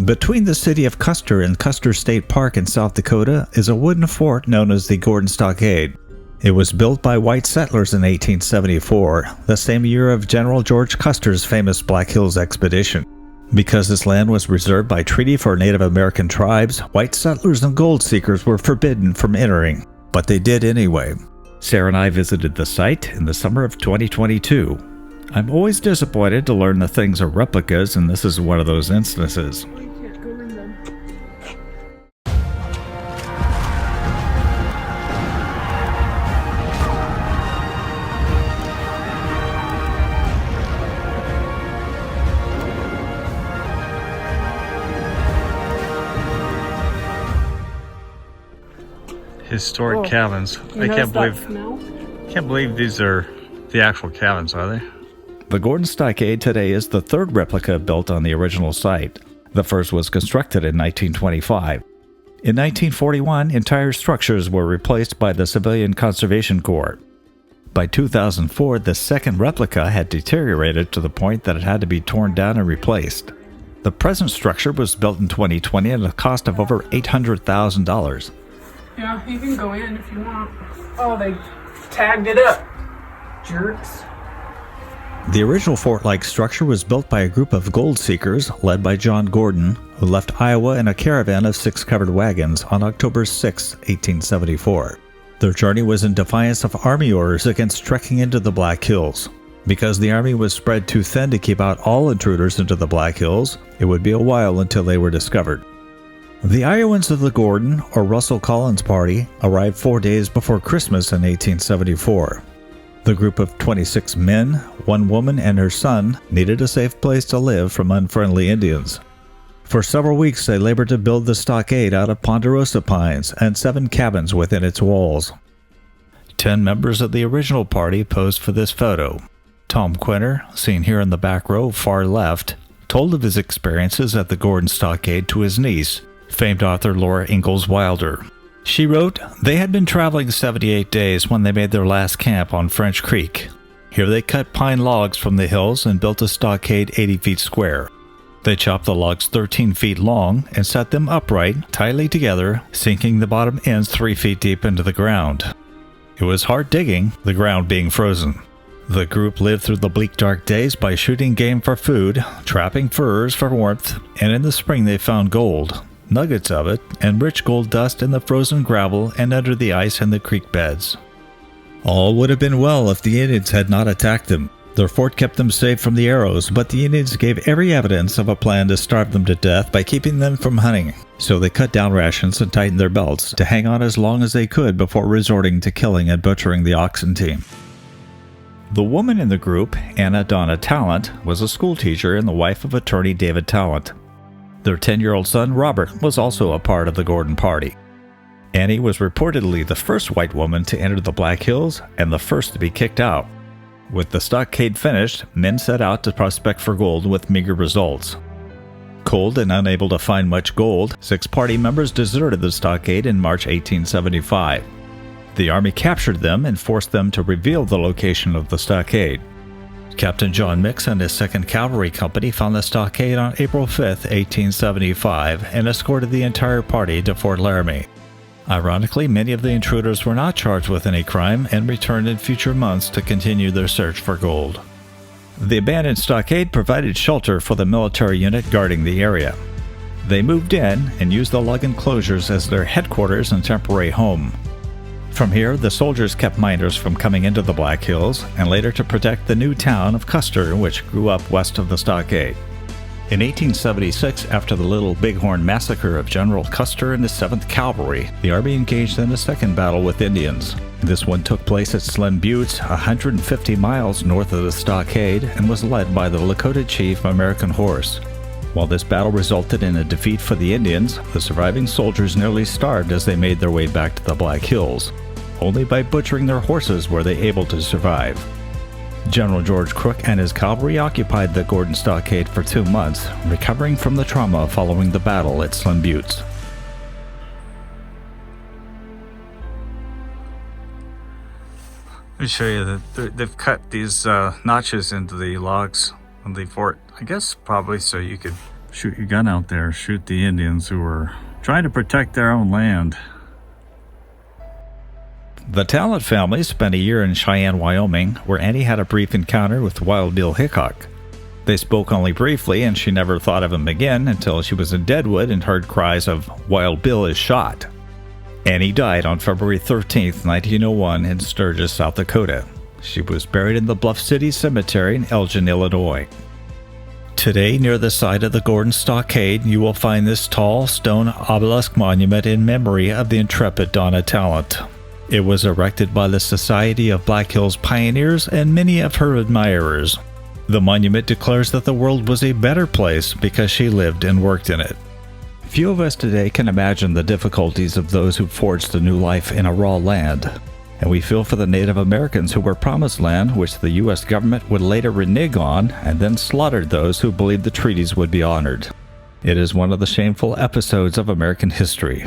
Between the city of Custer and Custer State Park in South Dakota is a wooden fort known as the Gordon Stockade. It was built by white settlers in 1874, the same year of General George Custer's famous Black Hills expedition. Because this land was reserved by treaty for Native American tribes, white settlers and gold seekers were forbidden from entering, but they did anyway. Sarah and I visited the site in the summer of 2022. I'm always disappointed to learn that things are replicas, and this is one of those instances. Historic cabins. I can't believe these are the actual cabins, are they? The Gordon Stockade today is the third replica built on the original site. The first was constructed in 1925. In 1941, entire structures were replaced by the Civilian Conservation Corps. By 2004, the second replica had deteriorated to the point that it had to be torn down and replaced. The present structure was built in 2020 at a cost of over $800,000. Yeah, you can go in if you want. Oh, they tagged it up. Jerks. The original fort-like structure was built by a group of gold seekers led by John Gordon, who left Iowa in a caravan of 6 covered wagons on October 6, 1874. Their journey was in defiance of Army orders against trekking into the Black Hills. Because the Army was spread too thin to keep out all intruders into the Black Hills, it would be a while until they were discovered. The Iowans of the Gordon, or Russell Collins Party, arrived 4 days before Christmas in 1874. The group of 26 men, 1 woman, and her son needed a safe place to live from unfriendly Indians. For several weeks, they labored to build the stockade out of ponderosa pines and 7 cabins within its walls. 10 members of the original party posed for this photo. Tom Quinter, seen here in the back row far left, told of his experiences at the Gordon Stockade to his niece, famed author Laura Ingalls Wilder. She wrote, "They had been traveling 78 days when they made their last camp on French Creek. Here they cut pine logs from the hills and built a stockade 80 feet square. They chopped the logs 13 feet long and set them upright, tightly together, sinking the bottom ends 3 feet deep into the ground. It was hard digging, the ground being frozen. The group lived through the bleak dark days by shooting game for food, trapping furs for warmth, and in the spring they found gold. Nuggets of it, and rich gold dust in the frozen gravel and under the ice in the creek beds. All would have been well if the Indians had not attacked them. Their fort kept them safe from the arrows, but the Indians gave every evidence of a plan to starve them to death by keeping them from hunting. So they cut down rations and tightened their belts to hang on as long as they could before resorting to killing and butchering the oxen team." The woman in the group, Anna Donna Talent, was a schoolteacher and the wife of attorney David Talent. Their 10-year-old son, Robert, was also a part of the Gordon Party. Annie was reportedly the first white woman to enter the Black Hills and the first to be kicked out. With the stockade finished, men set out to prospect for gold with meager results. Cold and unable to find much gold, 6 party members deserted the stockade in March 1875. The Army captured them and forced them to reveal the location of the stockade. Captain John Mix and his 2nd Cavalry Company found the stockade on April 5, 1875, and escorted the entire party to Fort Laramie. Ironically, many of the intruders were not charged with any crime and returned in future months to continue their search for gold. The abandoned stockade provided shelter for the military unit guarding the area. They moved in and used the log enclosures as their headquarters and temporary home. From here, the soldiers kept miners from coming into the Black Hills, and later to protect the new town of Custer, which grew up west of the stockade. In 1876, after the Little Bighorn Massacre of General Custer and the 7th Cavalry, the Army engaged in a second battle with Indians. This one took place at Slim Buttes, 150 miles north of the stockade, and was led by the Lakota chief American Horse. While this battle resulted in a defeat for the Indians, the surviving soldiers nearly starved as they made their way back to the Black Hills. Only by butchering their horses were they able to survive. General George Crook and his cavalry occupied the Gordon Stockade for 2 months, recovering from the trauma following the battle at Slim Buttes. Let me show you that they've cut these notches into the logs on the fort. I guess probably so you could shoot your gun out there, shoot the Indians who were trying to protect their own land. The Talent family spent a year in Cheyenne, Wyoming, where Annie had a brief encounter with Wild Bill Hickok. They spoke only briefly, and she never thought of him again until she was in Deadwood and heard cries of, "Wild Bill is shot." Annie died on February 13, 1901 in Sturgis, South Dakota. She was buried in the Bluff City Cemetery in Elgin, Illinois. Today, near the site of the Gordon Stockade, you will find this tall stone obelisk monument in memory of the intrepid Donna Talent. It was erected by the Society of Black Hills Pioneers and many of her admirers. The monument declares that the world was a better place because she lived and worked in it. Few of us today can imagine the difficulties of those who forged a new life in a raw land. And we feel for the Native Americans who were promised land, which the U.S. government would later renege on, and then slaughtered those who believed the treaties would be honored. It is one of the shameful episodes of American history.